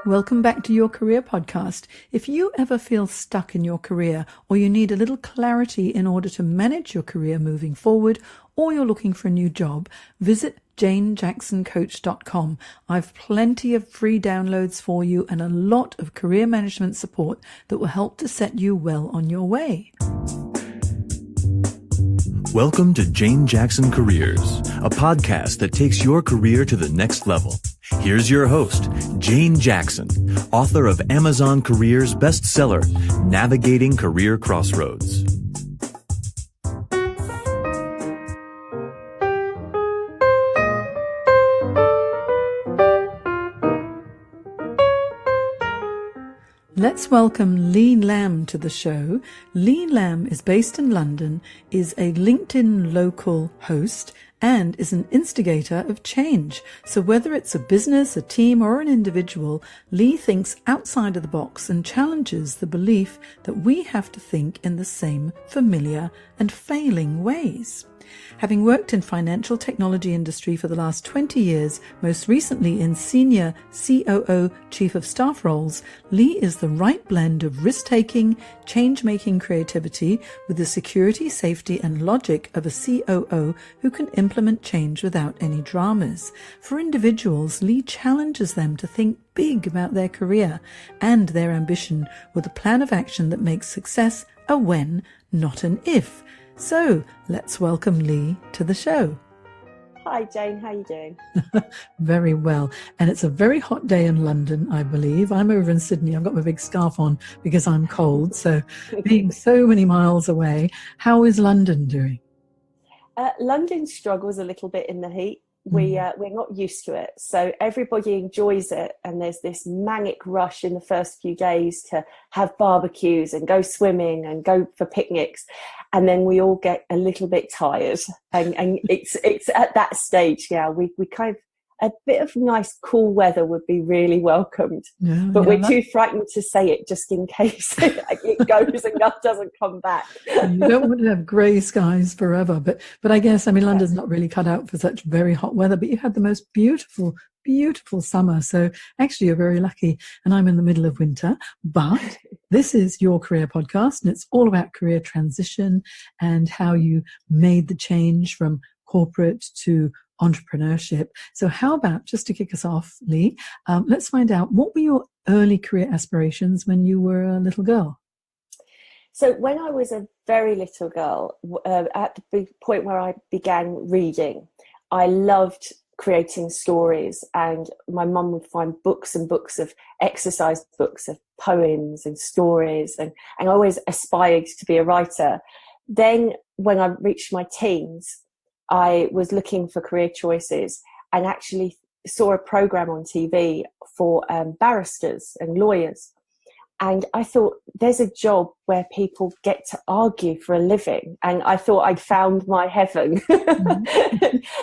Welcome back to Your Career Podcast. If you ever feel stuck in your career, or you need a little clarity in order to manage your career moving forward, or you're looking for a new job, visit janejacksoncoach.com. I've plenty of free downloads for you and a lot of career management support that will help to set you well on your way. Welcome to Jane Jackson Careers, a podcast that takes your career to the next level. Here's your host, Jane Jackson, author of Amazon Careers bestseller, Navigating Career Crossroads. Let's welcome Lam to the show. Lam is based in London, is a LinkedIn local host, and is an instigator of change. So whether it's a business, a team, or an individual, Lee thinks outside of the box and challenges the belief that we have to think in the same familiar and failing ways. Having worked in financial technology industry for the last 20 years, most recently in senior COO chief of staff roles, Lee is the right blend of risk-taking, change-making creativity with the security, safety, and logic of a COO who can implement change without any dramas. For individuals, Lee challenges them to think big about their career and their ambition with a plan of action that makes success a when, not an if. So let's welcome Lee to the show. Hi Jane, how are you doing? Very well. And it's a very hot day in London, I believe. I'm over in Sydney. I've got my big scarf on because I'm cold. So being so many miles away, how is London doing? London struggles a little bit in the heat. We're not used to it. So everybody enjoys it. And there's this manic rush in the first few days to have barbecues and go swimming and go for picnics. And then we all get a little bit tired. And it's at that stage, yeah, we kind of, a bit of nice cool weather would be really welcomed. But we're too frightened to say it just in case it goes and doesn't come back. You don't want to have grey skies forever. But I guess, I mean, London's not really cut out for such very hot weather, but you had the most beautiful summer. So actually you're very lucky. And I'm in the middle of winter, but this is Your Career Podcast, and it's all about career transition and how you made the change from corporate to entrepreneurship. So how about, just to kick us off, Lee, let's find out, what were your early career aspirations when you were a little girl? So when I was a very little girl, at the point where I began reading, I loved creating stories, and my mum would find books and books of exercise books of poems and stories, and I always aspired to be a writer. Then when I reached my teens, I was looking for career choices and actually saw a program on TV for barristers and lawyers. And I thought, there's a job where people get to argue for a living. And I thought I'd found my heaven.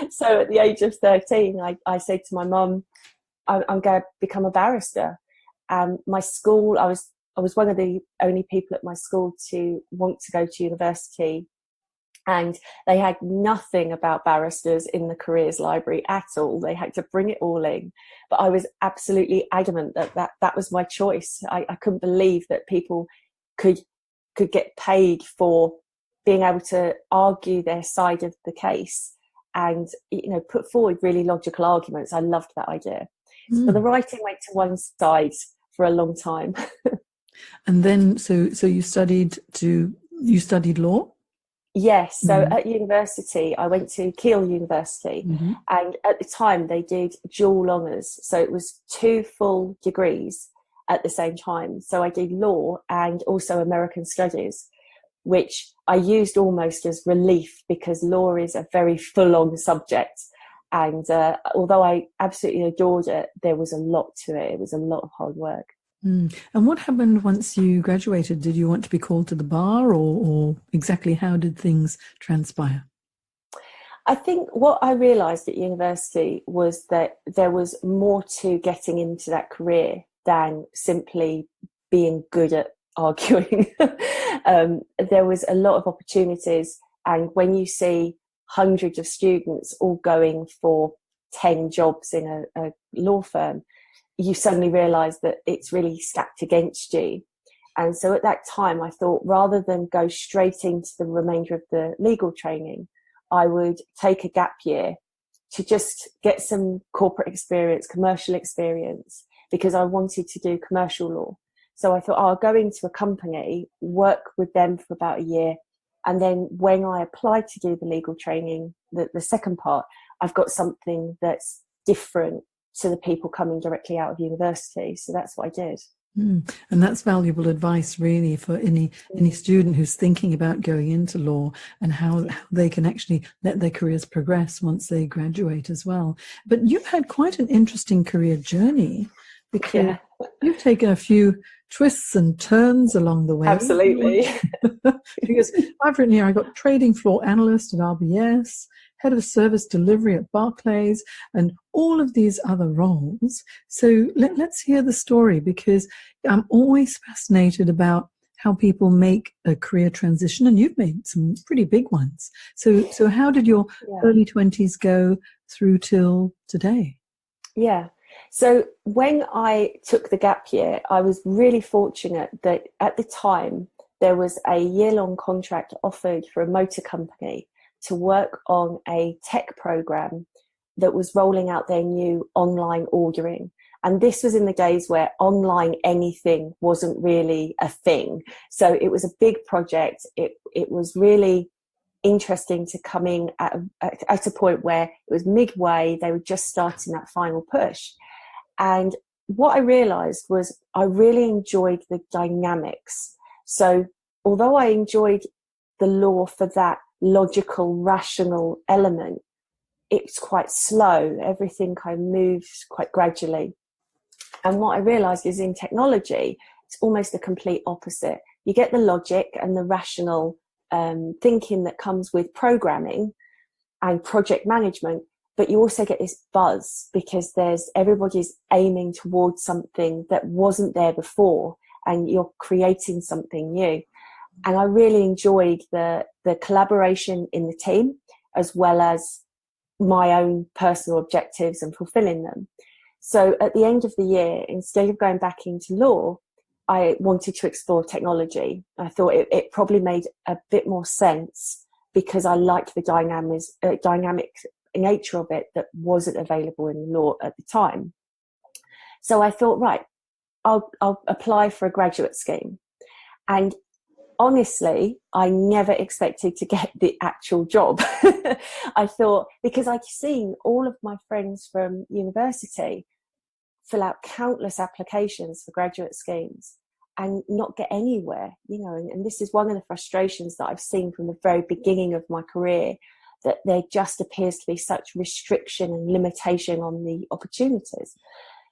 So at the age of 13, I said to my mum, I'm going to become a barrister. My school, I was one of the only people at my school to want to go to university. And they had nothing about barristers in the careers library at all. They had to bring it all in. But I was absolutely adamant that was my choice. I couldn't believe that people could get paid for being able to argue their side of the case and, put forward really logical arguments. I loved that idea. So the writing went to one side for a long time. And then, so you studied law? Yes, so at university, I went to Keele University, and at the time they did dual honours, so it was 2 full degrees at the same time. So I did law and also American Studies, which I used almost as relief because law is a very full-on subject. And although I absolutely adored it, there was a lot to it. It was a lot of hard work. And what happened once you graduated? Did you want to be called to the bar, or exactly how did things transpire? I think what I realised at university was that there was more to getting into that career than simply being good at arguing. There was a lot of opportunities, and when you see hundreds of students all going for 10 jobs in a law firm, you suddenly realise that it's really stacked against you. And so at that time, I thought rather than go straight into the remainder of the legal training, I would take a gap year to just get some corporate experience, commercial experience, because I wanted to do commercial law. So I thought, I'll go into a company, work with them for about a year. And then when I applied to do the legal training, the second part, I've got something that's different to the people coming directly out of university. So that's what I did. And that's valuable advice, really, for any student who's thinking about going into law, and how they can actually let their careers progress once they graduate as well. But you've had quite an interesting career journey, because you've taken a few twists and turns along the way. Absolutely. Because I've written here, I got trading floor analyst at RBS, head of service delivery at Barclays, and all of these other roles. So let's hear the story, because I'm always fascinated about how people make a career transition, and you've made some pretty big ones. So how did your early 20s go through till today? Yeah. So when I took the gap year, I was really fortunate that at the time there was a year-long contract offered for a motor company to work on a tech program that was rolling out their new online ordering. And this was in the days where online anything wasn't really a thing. So it was a big project. It was really interesting to come in at a point where it was midway. They were just starting that final push. And what I realized was I really enjoyed the dynamics. So although I enjoyed the law for that logical, rational element, it's quite slow. Everything kind of moves quite gradually. And what I realized is in technology, it's almost the complete opposite. You get the logic and the rational thinking that comes with programming and project management, but you also get this buzz because everybody's aiming towards something that wasn't there before, and you're creating something new. And I really enjoyed the collaboration in the team, as well as my own personal objectives and fulfilling them. So at the end of the year, instead of going back into law, I wanted to explore technology. I thought it probably made a bit more sense because I liked the dynamic nature of it that wasn't available in law at the time. So I thought, right, I'll apply for a graduate scheme. And honestly, I never expected to get the actual job. I thought, because I'd seen all of my friends from university fill out countless applications for graduate schemes and not get anywhere, and this is one of the frustrations that I've seen from the very beginning of my career, that there just appears to be such restriction and limitation on the opportunities.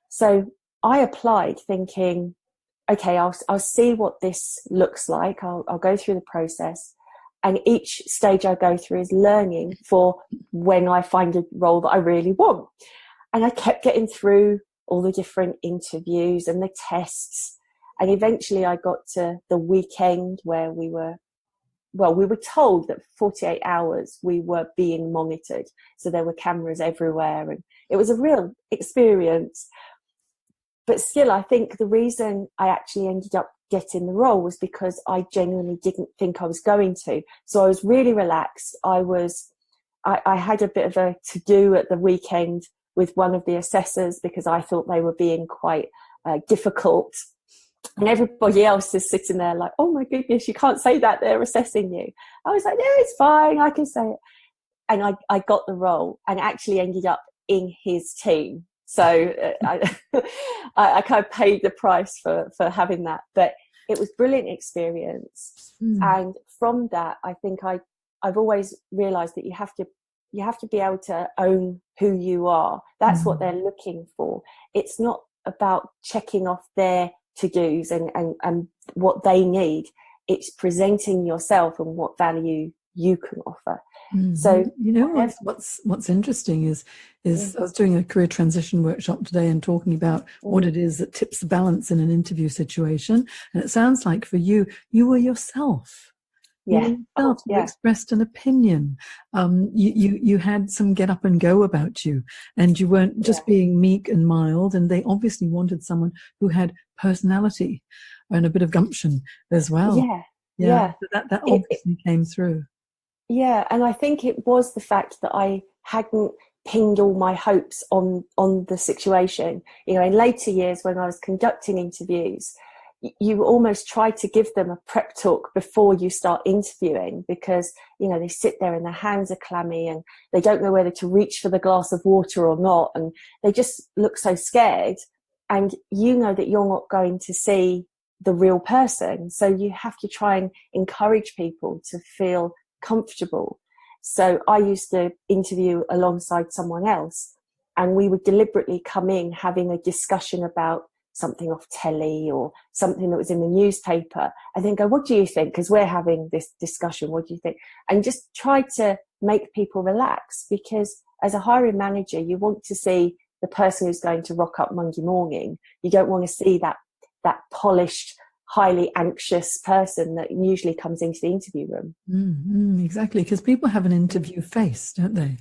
So I applied thinking, okay, I'll see what this looks like. I'll go through the process, and each stage I go through is learning for when I find a role that I really want. And I kept getting through all the different interviews and the tests, and eventually I got to the weekend where we were told that for 48 hours we were being monitored. So there were cameras everywhere, and it was a real experience. But still, I think the reason I actually ended up getting the role was because I genuinely didn't think I was going to. So I was really relaxed. I had a bit of a to-do at the weekend with one of the assessors because I thought they were being quite difficult. And everybody else is sitting there like, oh my goodness, you can't say that, they're assessing you. I was like, no, it's fine, I can say it. And I got the role and actually ended up in his team. So I kind of paid the price for having that. But it was brilliant experience. And from that, I think I've always realised that you have to be able to own who you are. That's what they're looking for. It's not about checking off their to-dos and what they need. It's presenting yourself and what value you can offer. So what's interesting is I was doing a career transition workshop today and talking about what it is that tips the balance in an interview situation, and it sounds like for you were yourself. Yeah. yourself, you expressed an opinion. You had some get up and go about you, and you weren't just being meek and mild. And they obviously wanted someone who had personality and a bit of gumption as well. Yeah. So that obviously came through. Yeah, and I think it was the fact that I hadn't pinned all my hopes on the situation. You know, in later years when I was conducting interviews, you almost try to give them a prep talk before you start interviewing, because, you know, they sit there and their hands are clammy and they don't know whether to reach for the glass of water or not, and they just look so scared, and you know that you're not going to see the real person, so you have to try and encourage people to feel comfortable. So I used to interview alongside someone else, and we would deliberately come in having a discussion about something off telly or something that was in the newspaper, and then go, what do you think? Because we're having this discussion, what do you think? And just try to make people relax, because as a hiring manager, you want to see the person who's going to rock up Monday morning. You don't want to see that polished, highly anxious person that usually comes into the interview room. Exactly, because people have an interview face, don't they?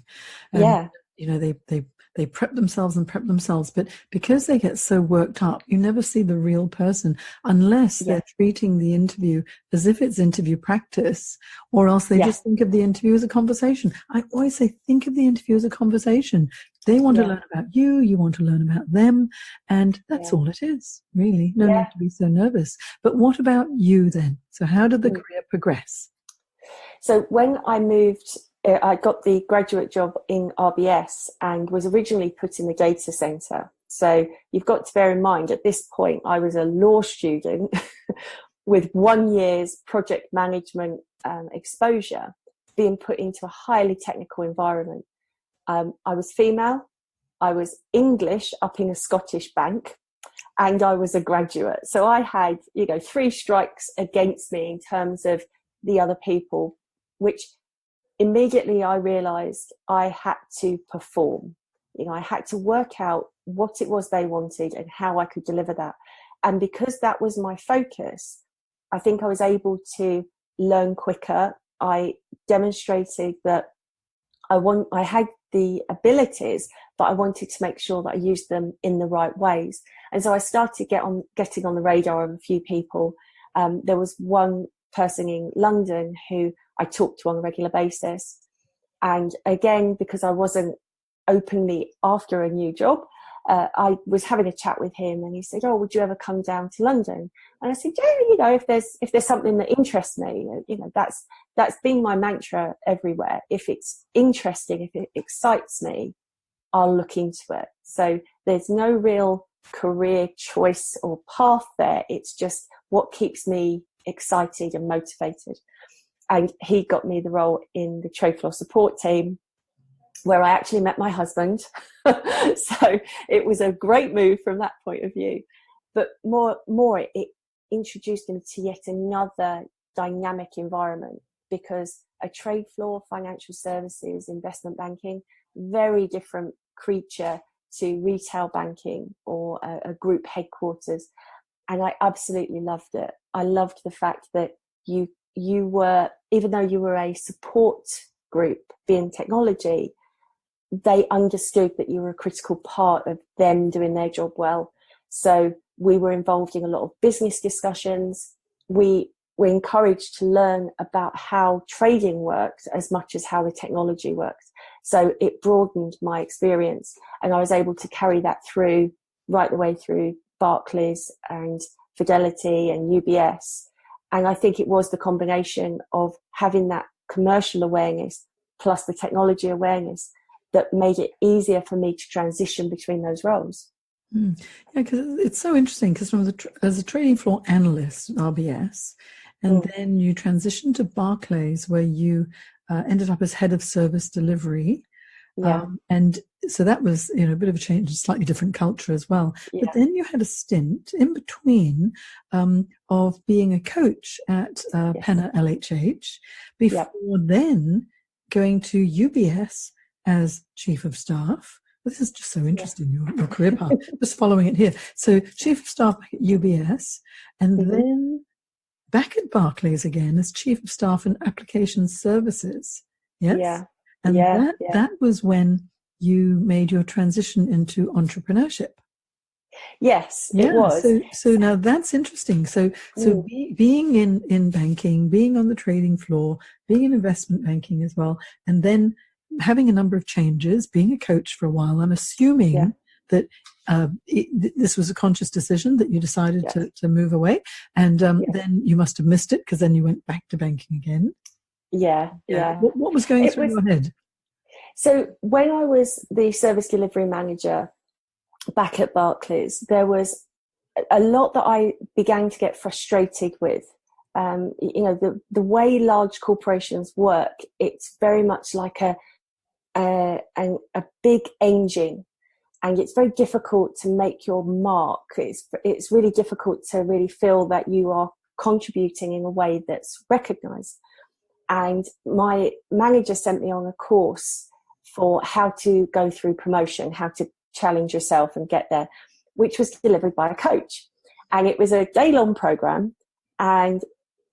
And, you know, they prep themselves, but because they get so worked up, you never see the real person unless they're treating the interview as if it's interview practice, or else they just think of the interview as a conversation. I always say, think of the interview as a conversation. They want to learn about you, you want to learn about them, and that's all it is, really. No need to be so nervous. But what about you then? So how did the career progress? So when I moved, I got the graduate job in RBS and was originally put in the data centre. So you've got to bear in mind, at this point, I was a law student with 1 year's project management exposure, being put into a highly technical environment. I was female, I was English up in a Scottish bank, and I was a graduate. So I had, you know, 3 strikes against me in terms of the other people, which immediately I realised I had to perform. You know, I had to work out what it was they wanted and how I could deliver that. And because that was my focus, I think I was able to learn quicker. I demonstrated that I had the abilities, but I wanted to make sure that I used them in the right ways. And so I started getting on the radar of a few people. There was one person in London who I talked to on a regular basis. And again, because I wasn't openly after a new job, I was having a chat with him, and he said, "Oh, would you ever come down to London?" And I said, "Yeah, you know, if there's something that interests me, you know, that's been my mantra everywhere. If it's interesting, if it excites me, I'll look into it." So there's no real career choice or path there. It's just what keeps me excited and motivated. And he got me the role in the trade floor support team, where I actually met my husband. So it was a great move from that point of view. But more, it introduced me to yet another dynamic environment, because a trade floor, financial services, investment banking, very different creature to retail banking or a group headquarters. And I absolutely loved it. I loved the fact that you were, even though you were a support group, being technology, they understood that you were a critical part of them doing their job well. So we were involved in a lot of business discussions. We were encouraged to learn about how trading works as much as how the technology works. So it broadened my experience, and I was able to carry that through right the way through Barclays and Fidelity and UBS. And I think it was the combination of having that commercial awareness plus the technology awareness that made it easier for me to transition between those roles. Yeah, because it's so interesting, because as a trading floor analyst at RBS, and then you transitioned to Barclays, where you ended up as head of service delivery. And so that was, you know, a bit of a change, a slightly different culture as well. But then you had a stint in between of being a coach at Penna LHH before then going to UBS as chief of staff. This is just so interesting, your career path, just following it here. So chief of staff at UBS, and then back at Barclays again as Chief of Staff and Application Services. Yes? Yeah. And Yeah. that was when you made your transition into entrepreneurship. Yes, it was. So now that's interesting. So being in banking, being on the trading floor, being in investment banking as well, and then having a number of changes, being a coach for a while, I'm assuming that this was a conscious decision that you decided to move away, and then you must have missed it because then you went back to banking again. Yeah. What was going through your head? So when I was the service delivery manager back at Barclays, there was a lot that I began to get frustrated with. The way large corporations work, it's very much like a big engine, and it's very difficult to make your mark. It's really difficult to really feel that you are contributing in a way that's recognized. And my manager sent me on a course for how to go through promotion, how to challenge yourself and get there, which was delivered by a coach. And it was a day-long program. And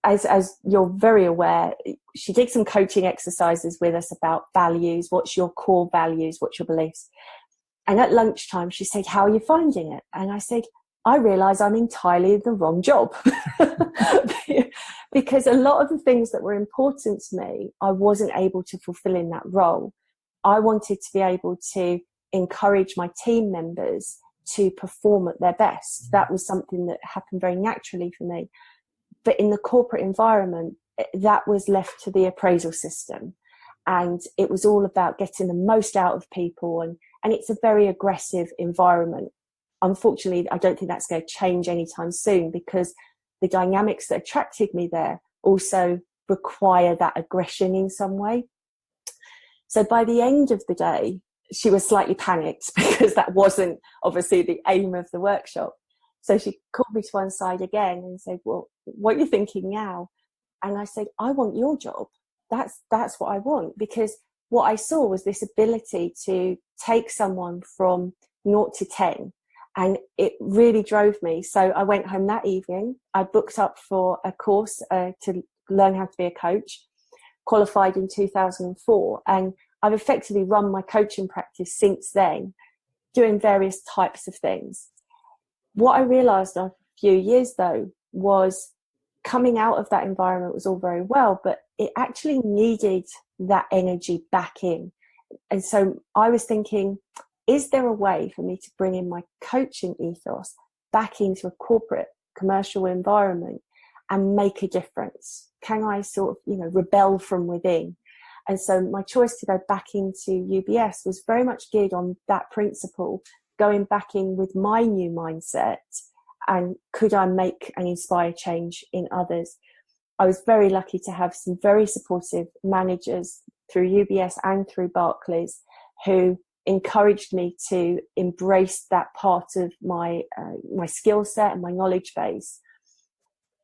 as you're very aware, she did some coaching exercises with us about values. What's your core values? What's your beliefs? And at lunchtime, she said, how are you finding it? And I said, I realize I'm entirely in the wrong job. Because a lot of the things that were important to me, I wasn't able to fulfill in that role. I wanted to be able to encourage my team members to perform at their best. That was something that happened very naturally for me. But in the corporate environment, that was left to the appraisal system. And it was all about getting the most out of people. And it's a very aggressive environment. Unfortunately, I don't think that's going to change anytime soon, because the dynamics that attracted me there also require that aggression in some way. So by the end of the day, she was slightly panicked because that wasn't obviously the aim of the workshop. So she called me to one side again and said, well, what are you thinking now? And I said, I want your job. That's what I want, because what I saw was this ability to take someone from 0 to 10. And it really drove me. So I went home that evening. I booked up for a course to learn how to be a coach, qualified in 2004. And I've effectively run my coaching practice since then, doing various types of things. What I realized after a few years, though, was coming out of that environment was all very well, but it actually needed that energy back in. And so I was thinking, is there a way for me to bring in my coaching ethos back into a corporate commercial environment and make a difference? Can I sort of, rebel from within? And so my choice to go back into UBS was very much geared on that principle, going back in with my new mindset, and could I make and inspire change in others? I was very lucky to have some very supportive managers through UBS and through Barclays who encouraged me to embrace that part of my skill set and my knowledge base.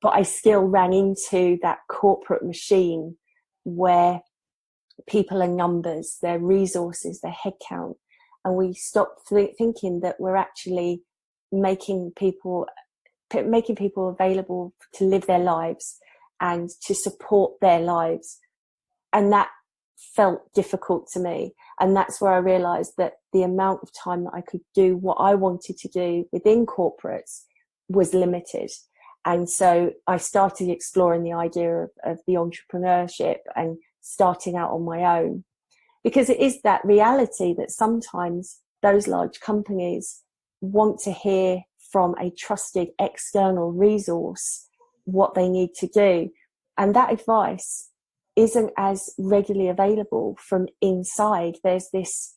But I still ran into that corporate machine where people are numbers, their resources, their headcount, and we stopped thinking that we're actually making people available to live their lives and to support their lives. And that felt difficult to me. And that's where I realized that the amount of time that I could do what I wanted to do within corporates was limited. And so I started exploring the idea of the entrepreneurship and starting out on my own, because it is that reality that sometimes those large companies want to hear from a trusted external resource what they need to do. And that advice isn't as readily available from inside. There's this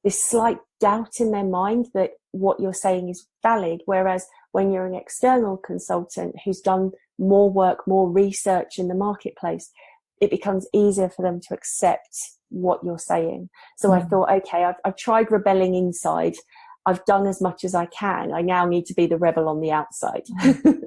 slight doubt in their mind that what you're saying is valid. Whereas when you're an external consultant who's done more work, more research in the marketplace, it becomes easier for them to accept what you're saying. So I thought, okay, I've tried rebelling inside. I've done as much as I can. I now need to be the rebel on the outside.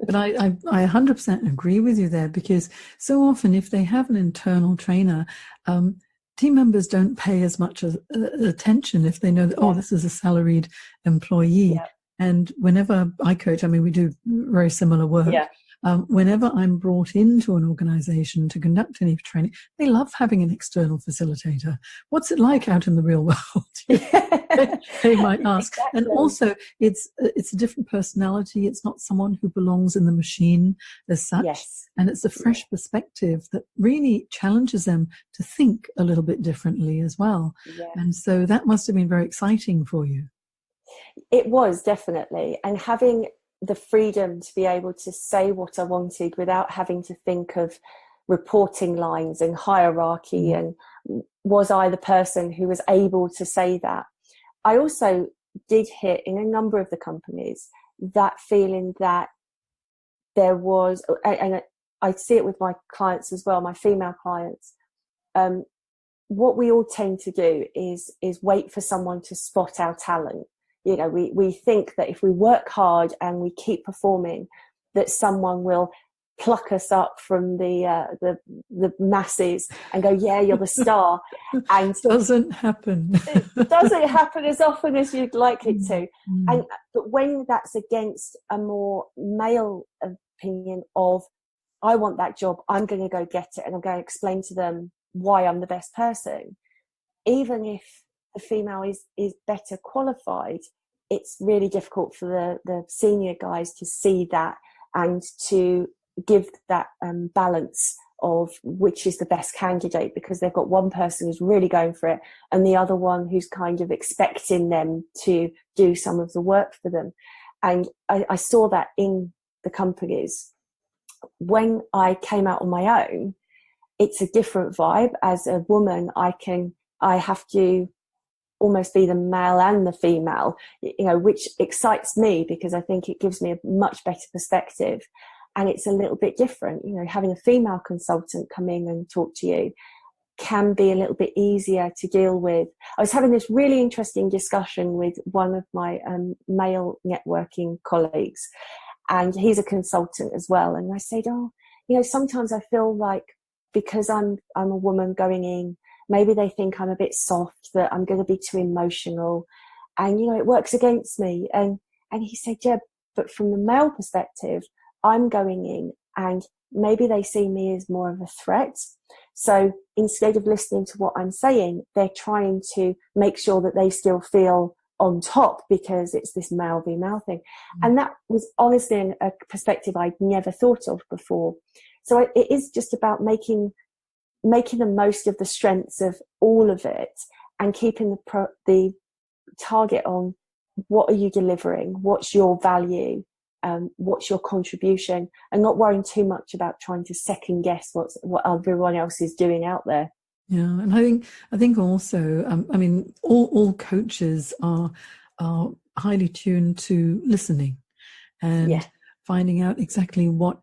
But I 100% agree with you there, because so often if they have an internal trainer, team members don't pay as much attention if they know that, oh, this is a salaried employee. Yeah. And whenever I coach, I mean, we do very similar work. Yeah. whenever I'm brought into an organization to conduct any training, they love having an external facilitator. What's it like out in the real world? They might ask. Exactly. And also, it's a different personality. It's not someone who belongs in the machine as such. Yes. And it's a fresh perspective that really challenges them to think a little bit differently as well. Yeah. And so that must have been very exciting for you. It was, definitely. And having the freedom to be able to say what I wanted without having to think of reporting lines and hierarchy, and was I the person who was able to say that? I also did hit in a number of the companies that feeling that there was, and I see it with my clients as well, my female clients, what we all tend to do is wait for someone to spot our talent. You know, we think that if we work hard and we keep performing, that someone will pluck us up from the masses and go, yeah, you're the star. And doesn't happen. It doesn't happen as often as you'd like it to. But when that's against a more male opinion of, I want that job, I'm going to go get it, and I'm going to explain to them why I'm the best person, even if the female is better qualified, it's really difficult for the senior guys to see that and to give that balance of which is the best candidate, because they've got one person who's really going for it and the other one who's kind of expecting them to do some of the work for them. And I saw that in the companies. When I came out on my own, it's a different vibe. As a woman, I have to almost be the male and the female, you know, which excites me because I think it gives me a much better perspective. And it's a little bit different, you know, having a female consultant come in and talk to you can be a little bit easier to deal with. I was having this really interesting discussion with one of my male networking colleagues, and he's a consultant as well. And I said, oh, you know, sometimes I feel like because I'm a woman going in, maybe they think I'm a bit soft, that I'm going to be too emotional, and, you know, it works against me. And he said, yeah, but from the male perspective, I'm going in and maybe they see me as more of a threat. So instead of listening to what I'm saying, they're trying to make sure that they still feel on top because it's this male female thing. And that was honestly a perspective I'd never thought of before. So it is just about making the most of the strengths of all of it and keeping the target on what are you delivering, what's your value, what's your contribution, and not worrying too much about trying to second guess what everyone else is doing out there. Yeah, and I think also, I mean, all coaches are highly tuned to listening and finding out exactly what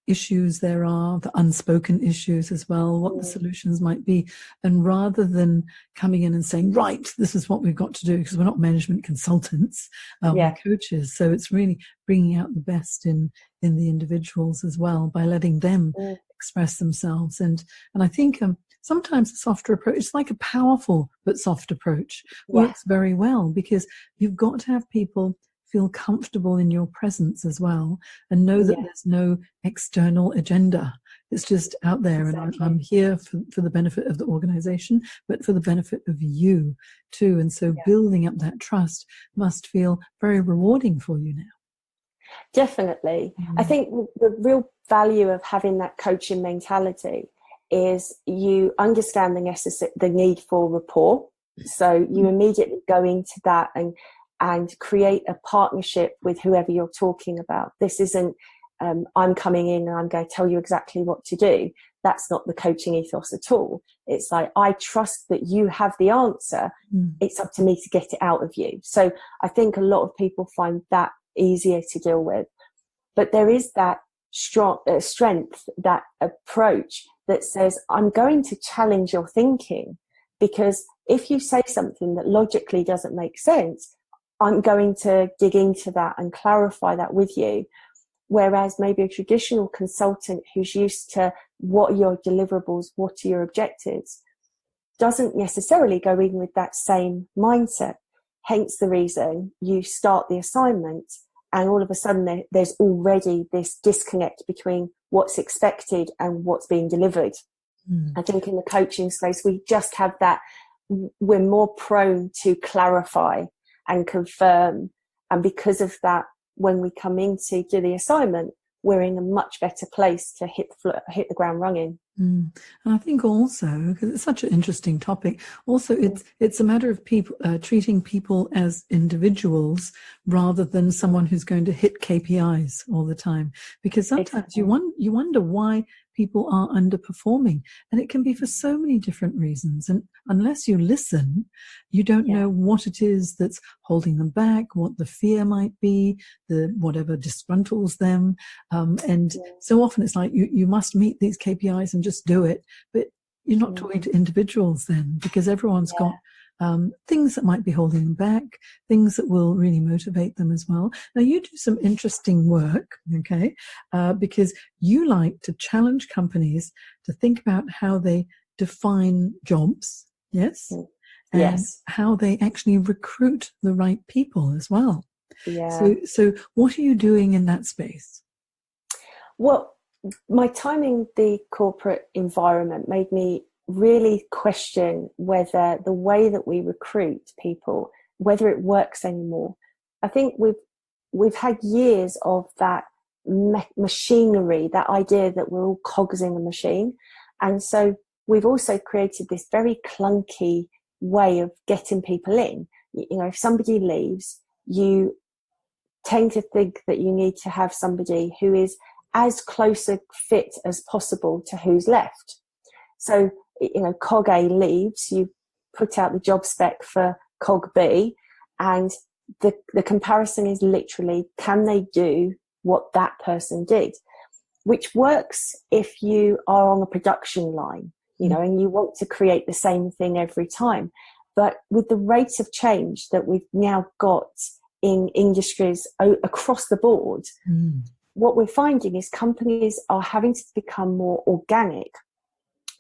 issues there are, the unspoken issues as well, what the solutions might be. And rather than coming in and saying, right, this is what we've got to do, because we're not management consultants, we're coaches. So it's really bringing out the best in the individuals as well by letting them express themselves. And I think sometimes a softer approach, it's like a powerful but soft approach, works very well, because you've got to have people feel comfortable in your presence as well and know that there's no external agenda. It's just out there. Exactly. And I'm here for the benefit of the organization, but for the benefit of you too. And so building up that trust must feel very rewarding for you now. Definitely. I think the real value of having that coaching mentality is you understand the need for rapport. So you immediately go into that and create a partnership with whoever you're talking about. This isn't, I'm coming in and I'm going to tell you exactly what to do. That's not the coaching ethos at all. It's like, I trust that you have the answer. It's up to me to get it out of you. So I think a lot of people find that easier to deal with. But there is that strong strength, that approach that says, I'm going to challenge your thinking, because if you say something that logically doesn't make sense, I'm going to dig into that and clarify that with you. Whereas maybe a traditional consultant who's used to what are your deliverables, what are your objectives, doesn't necessarily go in with that same mindset. Hence the reason you start the assignment and all of a sudden there's already this disconnect between what's expected and what's being delivered. I think in the coaching space, we just have that. We're more prone to clarify and confirm. And because of that, when we come in to do the assignment, we're in a much better place to hit the ground running. And I think also, because it's such an interesting topic, also it's a matter of people treating people as individuals rather than someone who's going to hit KPIs all the time. Because sometimes you wonder why people are underperforming, and it can be for so many different reasons. And unless you listen, you don't know what it is that's holding them back, what the fear might be, the whatever disgruntles them. So often it's like you must meet these KPIs and just do it, but you're not talking to individuals then, because everyone's got things that might be holding them back, things that will really motivate them as well. Now, you do some interesting work, okay, because you like to challenge companies to think about how they define jobs, yes, and how they actually recruit the right people as well. So what are you doing in that space? Well, my time in the corporate environment made me really question whether the way that we recruit people, whether it works anymore. I think we've had years of that machinery, that idea that we're all cogs in a machine. And so we've also created this very clunky way of getting people in. You know, if somebody leaves, you tend to think that you need to have somebody who is as close a fit as possible to who's left. So, you know, cog A leaves, you put out the job spec for cog B, and the comparison is literally, can they do what that person did? Which works if you are on a production line, you know, and you want to create the same thing every time. But with the rate of change that we've now got in industries across the board, what we're finding is companies are having to become more organic.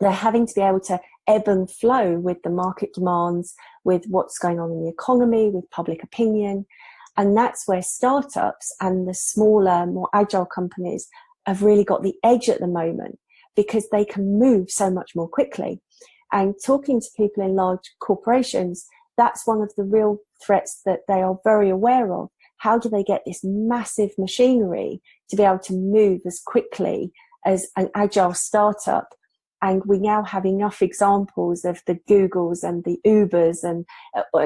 They're having to be able to ebb and flow with the market demands, with what's going on in the economy, with public opinion. And that's where startups and the smaller, more agile companies have really got the edge at the moment, because they can move so much more quickly. And talking to people in large corporations, that's one of the real threats that they are very aware of. How do they get this massive machinery to be able to move as quickly as an agile startup? And we now have enough examples of the Googles and the Ubers and,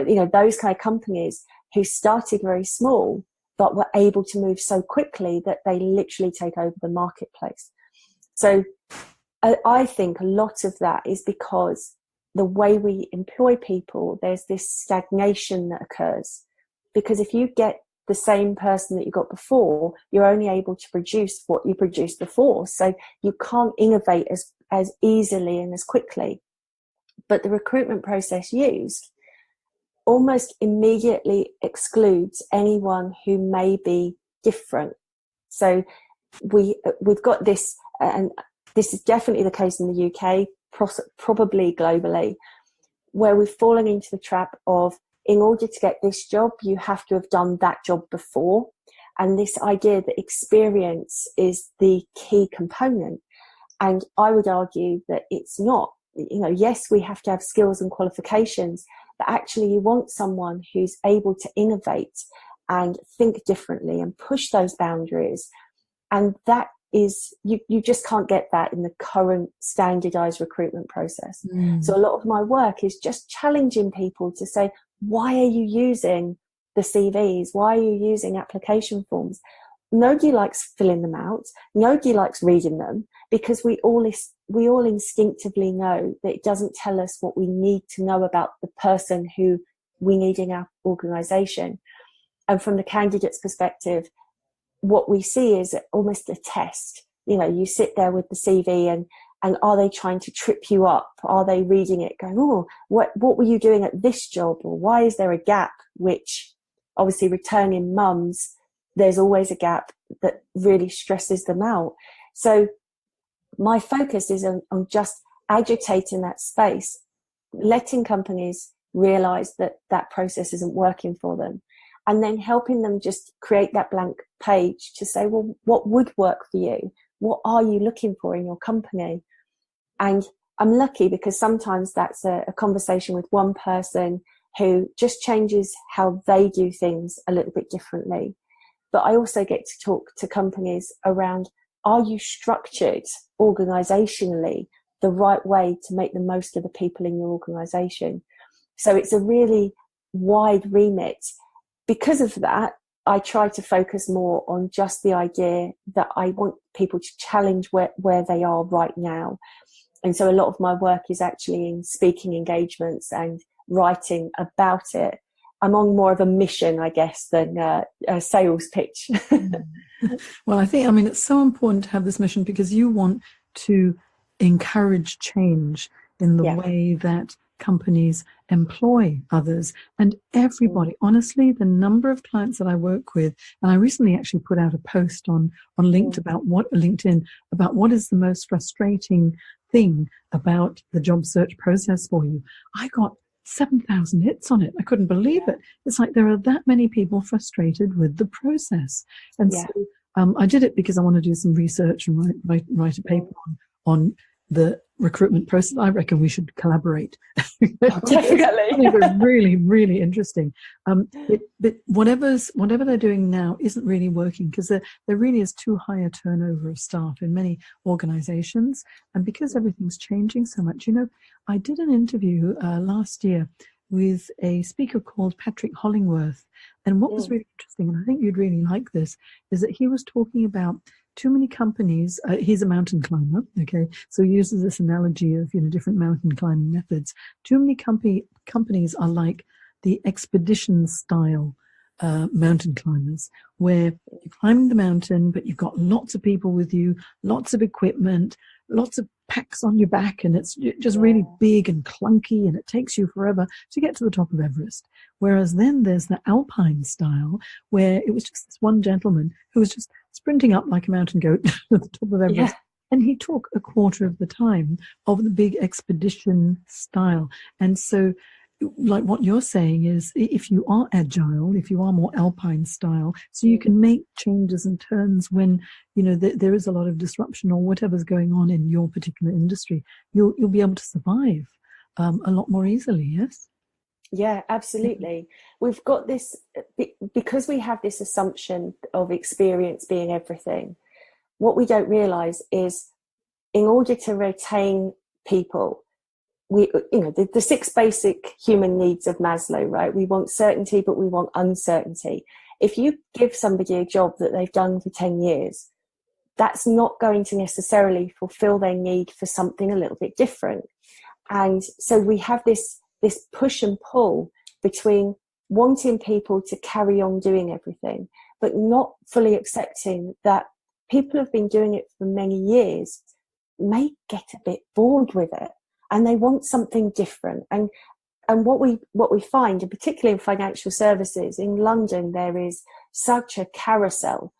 you know, those kind of companies who started very small, but were able to move so quickly that they literally take over the marketplace. So I think a lot of that is because the way we employ people, there's this stagnation that occurs. Because if you get the same person that you got before, you're only able to produce what you produced before. So you can't innovate as easily and as quickly. But the recruitment process used almost immediately excludes anyone who may be different. So we've got this, and this is definitely the case in the UK, probably globally, where we've fallen into the trap of, in order to get this job, you have to have done that job before. And this idea that experience is the key component. And I would argue that it's not. You know, yes, we have to have skills and qualifications, but actually you want someone who's able to innovate and think differently and push those boundaries. And that is, you just can't get that in the current standardized recruitment process. So a lot of my work is just challenging people to say, why are you using the CVs? Why are you using application forms? Nobody likes filling them out. Nobody likes reading them, because we all instinctively know that it doesn't tell us what we need to know about the person who we need in our organization. And from the candidate's perspective, what we see is almost a test. You know, you sit there with the CV and are they trying to trip you up? Are they reading it going, oh, what were you doing at this job? Or why is there a gap? Which obviously, returning mums, there's always a gap that really stresses them out. So my focus is on just agitating that space, letting companies realize that that process isn't working for them, and then helping them just create that blank page to say, well, what would work for you? What are you looking for in your company? And I'm lucky because sometimes that's a conversation with one person who just changes how they do things a little bit differently. But I also get to talk to companies around, are you structured organisationally the right way to make the most of the people in your organisation? So it's a really wide remit. Because of that, I try to focus more on just the idea that I want people to challenge where they are right now. And so a lot of my work is actually in speaking engagements and writing about it. I'm on more of a mission, I guess, than a sales pitch. Well, I mean, it's so important to have this mission because you want to encourage change in the way that companies employ others and everybody. Honestly, the number of clients that I work with, and I recently actually put out a post on LinkedIn about what is the most frustrating thing about the job search process for you. I got 7,000 hits on it. I couldn't believe it. It's like there are that many people frustrated with the process. And so I did it because I want to do some research and write a paper on the recruitment process. I reckon we should collaborate. Definitely. Really, really interesting. But whatever they're doing now isn't really working because there really is too high a turnover of staff in many organizations. And because everything's changing so much, I did an interview last year with a speaker called Patrick Hollingworth. And what was really interesting, and I think you'd really like this, is that he was talking about too many companies. He's a mountain climber, okay? So he uses this analogy of different mountain climbing methods. Too many companies are like the expedition style mountain climbers, where you're climbing the mountain, but you've got lots of people with you, lots of equipment, lots of packs on your back, and it's just really big and clunky, and it takes you forever to get to the top of Everest. Whereas then there's the alpine style, where it was just this one gentleman who was just sprinting up like a mountain goat to the top of Everest. And he took a quarter of the time of the big expedition style. And so, like what you're saying is, if you are agile, if you are more alpine style, so you can make changes and turns when there is a lot of disruption or whatever's going on in your particular industry, you'll be able to survive a lot more easily. Yes. Yeah, absolutely. We've got this because we have this assumption of experience being everything. What we don't realize is, in order to retain people, the 6 basic human needs of Maslow, right? We want certainty, but we want uncertainty. If you give somebody a job that they've done for 10 years, that's not going to necessarily fulfill their need for something a little bit different. And so we have this push and pull between wanting people to carry on doing everything, but not fully accepting that people have been doing it for many years may get a bit bored with it, and they want something different. And what we find, and particularly in financial services in London, there is such a carousel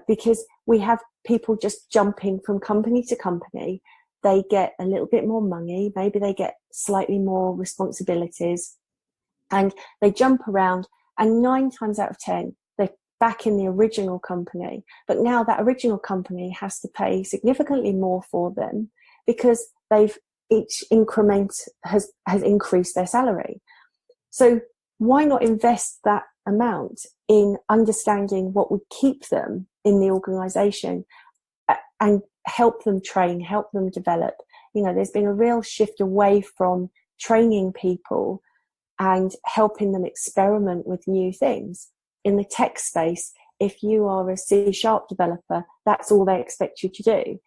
because we have people just jumping from company to company. They get a little bit more money, maybe they get slightly more responsibilities, and they jump around, and 9 times out of 10 they're back in the original company. But now that original company has to pay significantly more for them because each increment has increased their salary. So why not invest that amount in understanding what would keep them in the organisation and help them train, help them develop? There's been a real shift away from training people and helping them experiment with new things. In the tech space, if you are a C# developer, that's all they expect you to do.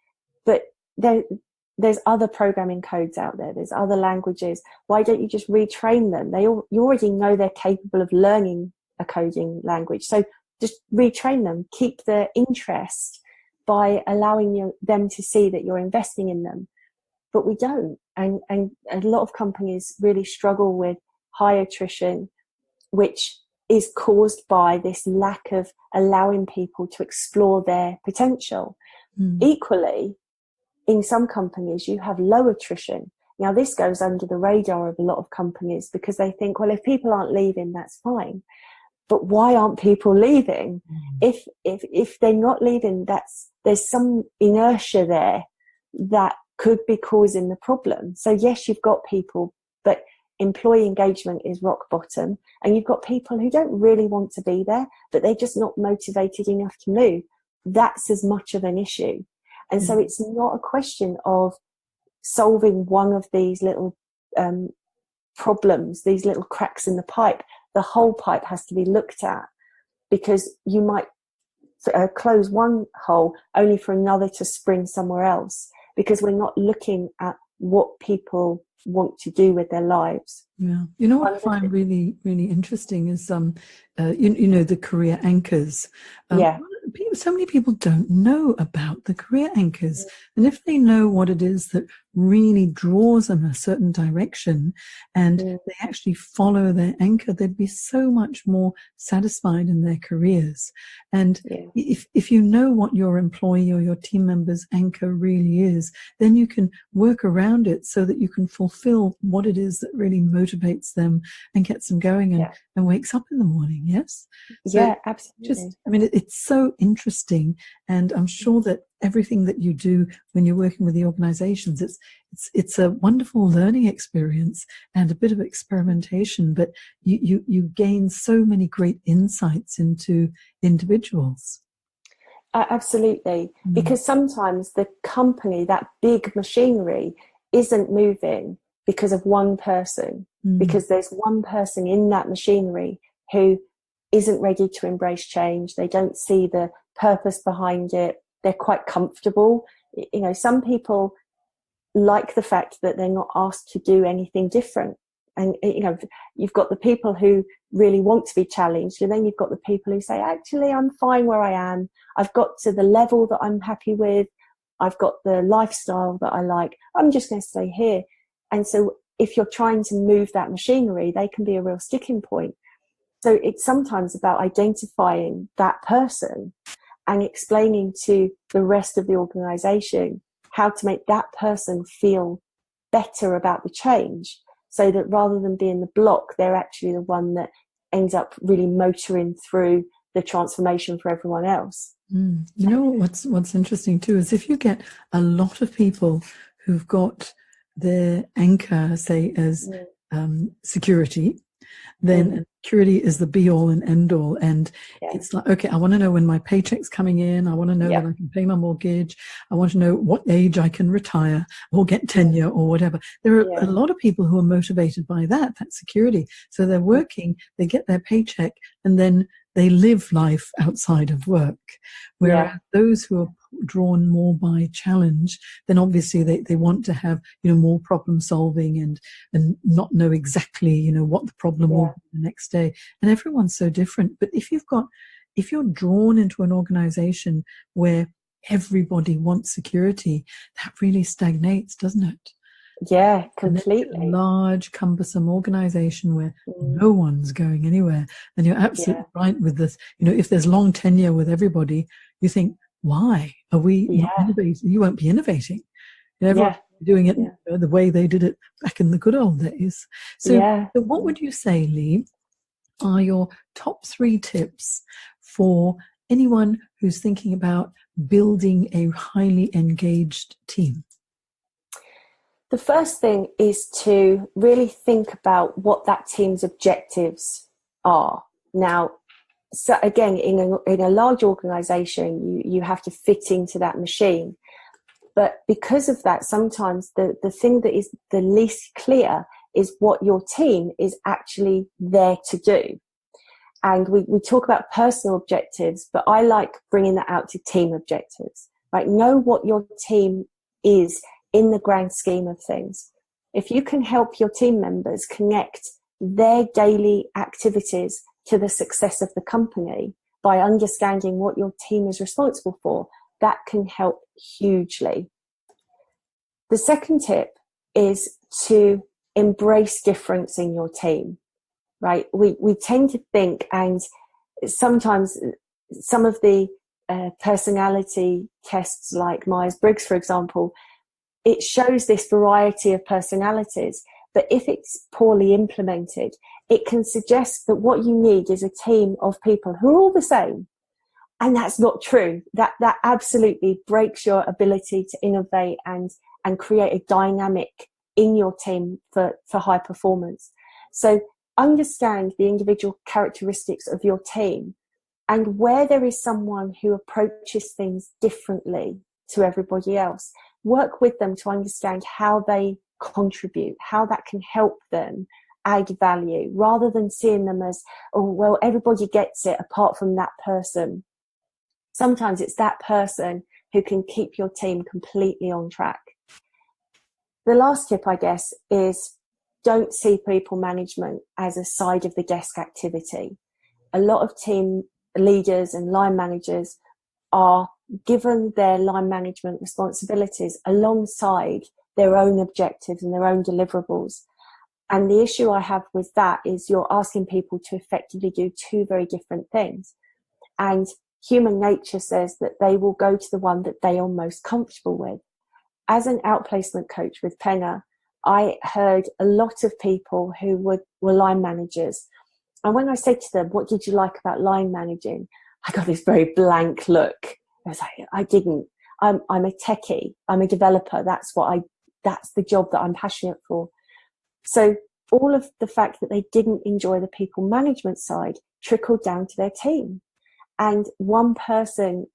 But there's other programming codes out there. There's other languages. Why don't you just retrain them? You already know they're capable of learning a coding language. So just retrain them. Keep their interest by allowing them to see that you're investing in them. But we don't. And a lot of companies really struggle with high attrition, which is caused by this lack of allowing people to explore their potential. Equally, in some companies, you have low attrition. Now, this goes under the radar of a lot of companies because they think, well, if people aren't leaving, that's fine. but why aren't people leaving? If they're not leaving, there's some inertia there that could be causing the problem. So yes, you've got people, but employee engagement is rock bottom, and you've got people who don't really want to be there, but they're just not motivated enough to move. That's as much of an issue. And so it's not a question of solving one of these little problems, these little cracks in the pipe. The whole pipe has to be looked at, because you might close one hole only for another to spring somewhere else, because we're not looking at what people want to do with their lives. Yeah. You know what I find really, really interesting is, you know, the career anchors. So many people don't know about the career anchors. And if they know what it is that really draws them a certain direction, and they actually follow their anchor, they'd be so much more satisfied in their careers. And if you know what your employee or your team member's anchor really is, then you can work around it so that you can fulfill what it is that really motivates them and gets them going and wakes up in the morning. Yes. So absolutely. It's so interesting, and I'm sure that everything that you do when you're working with the organizations, it's a wonderful learning experience and a bit of experimentation, but you gain so many great insights into individuals. Absolutely. Because sometimes the company, that big machinery, isn't moving because of one person, because there's one person in that machinery who isn't ready to embrace change. They don't see the purpose behind it. They're quite comfortable. You know, some people like the fact that they're not asked to do anything different. And, you know, you've got the people who really want to be challenged, and then you've got the people who say, actually, I'm fine where I am. I've got to the level that I'm happy with. I've got the lifestyle that I like. I'm just going to stay here. And so if you're trying to move that machinery, they can be a real sticking point. So it's sometimes about identifying that person and explaining to the rest of the organization how to make that person feel better about the change, so that rather than being the block, they're actually the one that ends up really motoring through the transformation for everyone else. You know what's interesting too is if you get a lot of people who've got their anchor, say, as security, then security is the be all and end all. And it's like, okay, I want to know when my paycheck's coming in. I want to know that I can pay my mortgage. I want to know what age I can retire or get tenure or whatever. There are a lot of people who are motivated by that security. So they're working, they get their paycheck, and then they live life outside of work. Whereas those who are drawn more by challenge, then obviously they want to have, you know, more problem solving and not know exactly, you know, what the problem will be the next day. And everyone's so different. But if you're drawn into an organization where everybody wants security, that really stagnates, doesn't it? Yeah, completely. A large, cumbersome organization where no one's going anywhere. And you're absolutely right with this. You know, if there's long tenure with everybody, you think, why are we not innovating? You won't be innovating. You know, everyone's doing it the way they did it back in the good old days. So what would you say, Lee, are your top 3 tips for anyone who's thinking about building a highly engaged team? The first thing is to really think about what that team's objectives are. Now, so again, in a large organization, you have to fit into that machine. But because of that, sometimes the thing that is the least clear is what your team is actually there to do. And we talk about personal objectives, but I like bringing that out to team objectives, right? Know what your team is in the grand scheme of things. If you can help your team members connect their daily activities to the success of the company by understanding what your team is responsible for, that can help hugely. The second tip is to embrace difference in your team, right? We tend to think, and sometimes some of the personality tests like Myers-Briggs, for example, it shows this variety of personalities, but if it's poorly implemented, it can suggest that what you need is a team of people who are all the same. And that's not true. That absolutely breaks your ability to innovate and create a dynamic in your team for high performance. So understand the individual characteristics of your team, and where there is someone who approaches things differently to everybody else, work with them to understand how they contribute, how that can help them add value, rather than seeing them as, oh, well, everybody gets it apart from that person. Sometimes it's that person who can keep your team completely on track. The last tip, I guess, is don't see people management as a side of the desk activity. A lot of team leaders and line managers are given their line management responsibilities alongside their own objectives and their own deliverables. And the issue I have with that is you're asking people to effectively do two very different things. And human nature says that they will go to the one that they are most comfortable with. As an outplacement coach with Penna, I heard a lot of people who were line managers. And when I said to them, what did you like about line managing? I got this very blank look. I was like, I didn't. I'm a techie. I'm a developer. That's the job that I'm passionate for. So all of the fact that they didn't enjoy the people management side trickled down to their team. And one person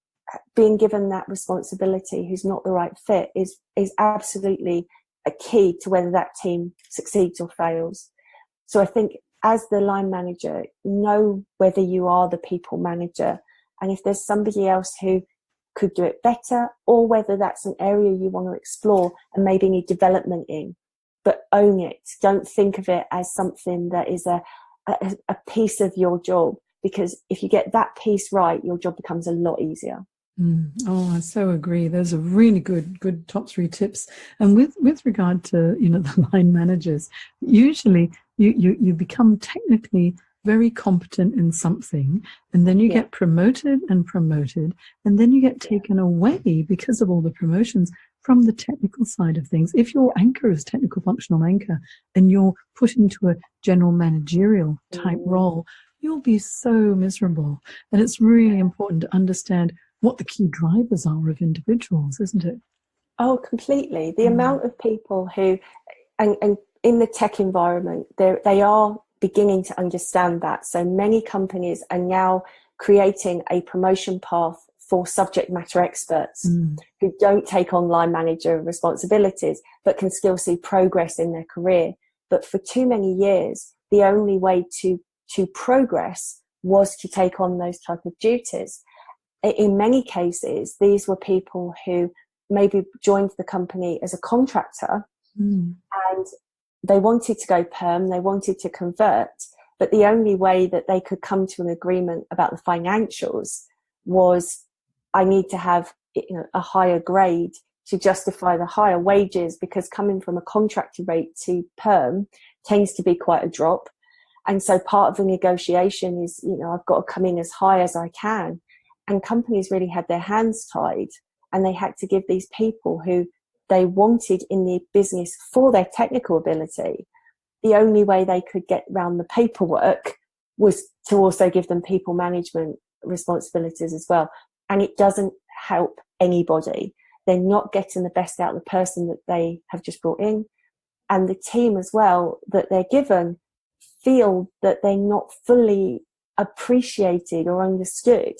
being given that responsibility who's not the right fit is absolutely a key to whether that team succeeds or fails. So I think as the line manager, know whether you are the people manager, and if there's somebody else who could do it better, or whether that's an area you want to explore and maybe need development in, but own it. Don't think of it as something that is a piece of your job, because if you get that piece right, your job becomes a lot easier. Oh, I so agree. Those are really good top 3 tips. And with regard to, the line managers, usually you become technically very competent in something, and then you get promoted, and then you get taken away because of all the promotions from the technical side of things. If your anchor is technical functional anchor and you're put into a general managerial type role, you'll be so miserable. And it's really important to understand what the key drivers are of individuals, isn't it? Oh, completely. The amount of people who, and in the tech environment, they are beginning to understand that. So many companies are now creating a promotion path for subject matter experts who don't take on line manager responsibilities, but can still see progress in their career. But for too many years, the only way to progress was to take on those type of duties. In many cases, these were people who maybe joined the company as a contractor and they wanted to go perm, they wanted to convert, but the only way that they could come to an agreement about the financials was, I need to have a higher grade to justify the higher wages, because coming from a contractor rate to perm tends to be quite a drop. And so part of the negotiation is, I've got to come in as high as I can. And companies really had their hands tied, and they had to give these people who they wanted in the business for their technical ability. The only way they could get around the paperwork was to also give them people management responsibilities as well. And it doesn't help anybody. They're not getting the best out of the person that they have just brought in. And the team as well that they're given feel that they're not fully appreciated or understood.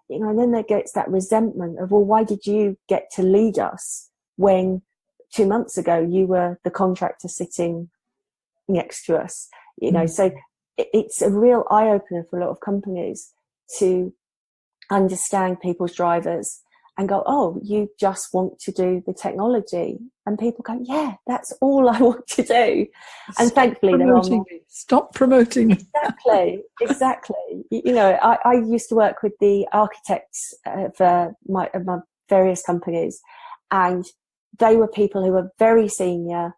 And then there gets that resentment of, well, why did you get to lead us when 2 months ago you were the contractor sitting next to us? So it's a real eye-opener for a lot of companies to understand people's drivers and go, oh, you just want to do the technology. And people go, yeah, that's all I want to do. And thankfully there are more. Stop promoting me. Exactly. I used to work with the architects for my various companies, and they were people who were very senior,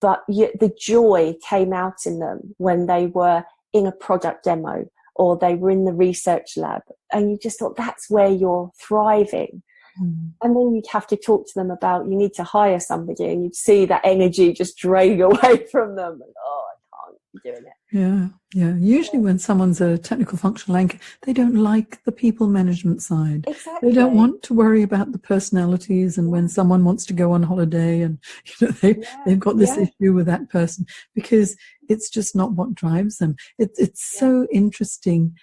but the joy came out in them when they were in a product demo or they were in the research lab, and you just thought, that's where you're thriving. And then you'd have to talk to them about, you need to hire somebody, and you'd see that energy just drain away from them. And, be doing it. Yeah. Usually when someone's a technical functional anchor, they don't like the people management side. Exactly. They don't want to worry about the personalities and when someone wants to go on holiday and they've got this issue with that person, because it's just not what drives them. It's so interesting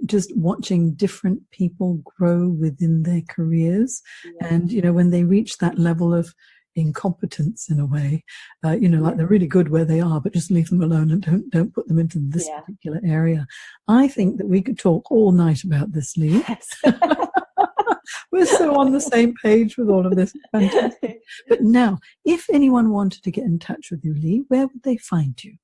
just watching different people grow within their careers. And, when they reach that level of incompetence in a way, like they're really good where they are, but just leave them alone and don't put them into this particular area. I think that we could talk all night about this, Lee. Yes. We're so on the same page with all of this. Fantastic. But now, if anyone wanted to get in touch with you, Lee, where would they find you?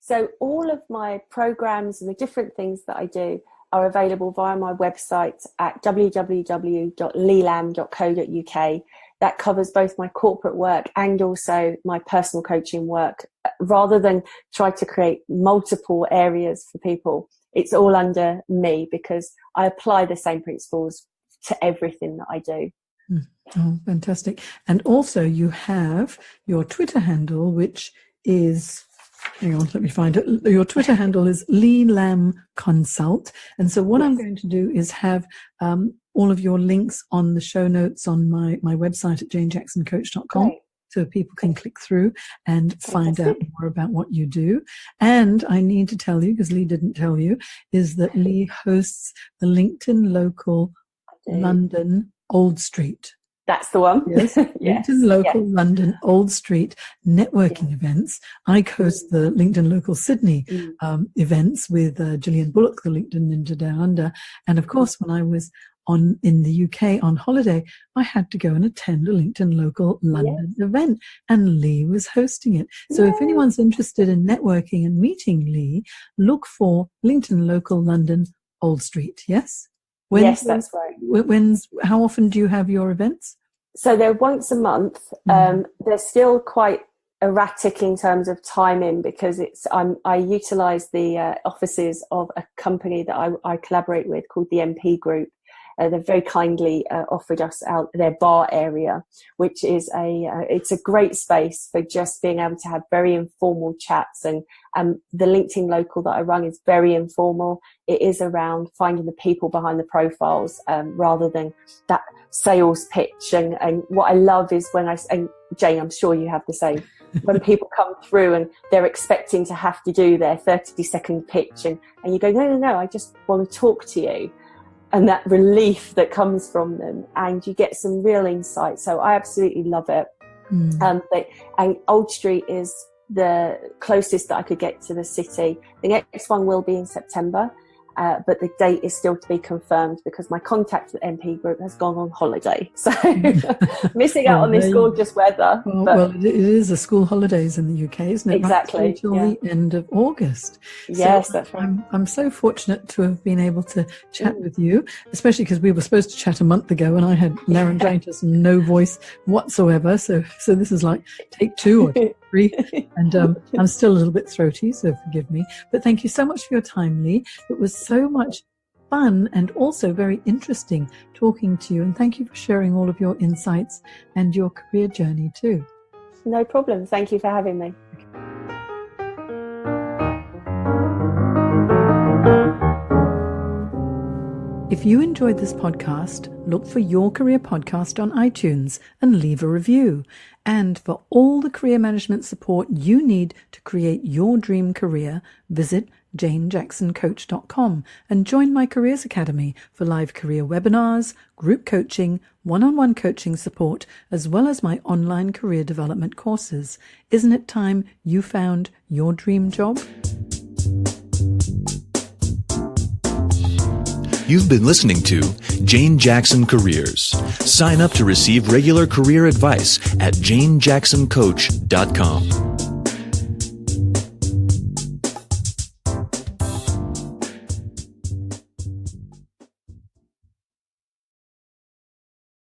So all of my programs and the different things that I do are available via my website at www.leelam.co.uk. That covers both my corporate work and also my personal coaching work. Rather than try to create multiple areas for people, it's all under me because I apply the same principles to everything that I do. Oh, fantastic. And also you have your Twitter handle, which is... Hang on, let me find it. Your Twitter handle is Lam Consult. And so what I'm going to do is have all of your links on the show notes on my website at janejacksoncoach.com. So people can click through and find out more about what you do. And I need to tell you, because Lee didn't tell you, is that Lee hosts the LinkedIn Local London Old Street. That's the one. Yes. LinkedIn Local London Old Street networking events. I host the LinkedIn Local Sydney events with Gillian Bullock, the LinkedIn Ninja Down Under. And of course, when I was in the UK on holiday, I had to go and attend a LinkedIn Local London event, and Lee was hosting it. So if anyone's interested in networking and meeting Lee, look for LinkedIn Local London Old Street. Yes? Yes, that's right. How often do you have your events? So they're once a month. They're still quite erratic in terms of timing because I utilise the offices of a company that I collaborate with called the MP Group. They've very kindly offered us out their bar area, which is it's a great space for just being able to have very informal chats. And the LinkedIn Local that I run is very informal. It is around finding the people behind the profiles rather than that sales pitch. And what I love is and Jane, I'm sure you have the same, when people come through and they're expecting to have to do their 30-second pitch and you go, no, I just want to talk to you. And that relief that comes from them, and you get some real insight. So I absolutely love it. And Old Street is the closest that I could get to the city. The next one will be in September, but the date is still to be confirmed because my contact at MP Group has gone on holiday. So missing out on this gorgeous weather. Well, it is a school holidays in the UK, isn't it? Exactly. Until the end of August. Yes, so that's right. I'm so fortunate to have been able to chat with you, especially because we were supposed to chat a month ago and I had laryngitis and no voice whatsoever. So this is like take 2 or 3. And I'm still a little bit throaty, so forgive me. But thank you so much for your time, Lee. It was so much fun and also very interesting talking to you. And thank you for sharing all of your insights and your career journey too. No problem. Thank you for having me. If you enjoyed this podcast, look for Your Career Podcast on iTunes and leave a review. And for all the career management support you need to create your dream career, visit janejacksoncoach.com and join my Careers Academy for live career webinars, group coaching, one-on-one coaching support, as well as my online career development courses. Isn't it time you found your dream job? You've been listening to Jane Jackson Careers. Sign up to receive regular career advice at janejacksoncoach.com.